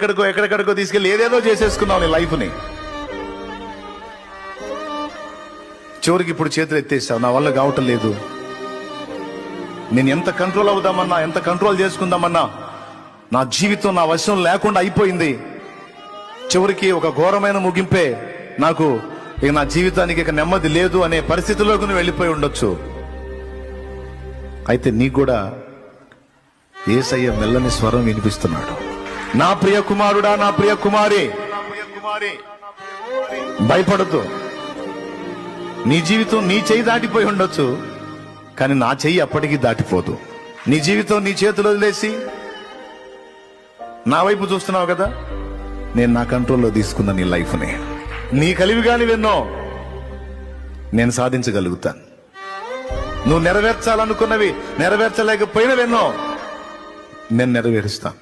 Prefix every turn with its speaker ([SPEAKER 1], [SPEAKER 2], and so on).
[SPEAKER 1] ఎక్కడెక్కడికో తీసుకెళ్ళి ఏదేదో చేసేసుకున్నావు నీ లైఫ్ని. చివరికి ఇప్పుడు చేతులు ఎత్తేసావు, నా వల్ల కావటం లేదు. నేను ఎంత కంట్రోల్ అవుదామన్నా, ఎంత కంట్రోల్ చేసుకుందామన్నా నా జీవితం నా వశం లేకుండా అయిపోయింది. చివరికి ఒక ఘోరమైన ముగింపే నాకు. ఇక నా జీవితానికి ఇక నెమ్మది లేదు అనే పరిస్థితిలోకి నువ్వు వెళ్ళిపోయి ఉండొచ్చు. అయితే నీకు కూడా యేసయ్య మెల్లని స్వరం వినిపిస్తున్నాడు. నా ప్రియ కుమారుడా, నా ప్రియ కుమారి, భయపడద్దు. నీ జీవితం నీ చెయ్యి దాటిపోయి ఉండొచ్చు, కానీ నా చెయ్యి అప్పటికీ దాటిపోదు. నీ జీవితం నీ చేతులు వదిలేసి నా వైపు చూస్తున్నావు కదా, నేను నా కంట్రోల్లో తీసుకున్న నీ లైఫ్ని. నీ కలివిగాని వెన్నో నేను సాధించగలుగుతాను. నువ్వు నెరవేర్చాలనుకున్నవి నెరవేర్చలేకపోయినవెన్నో నేను నెరవేరుస్తాను.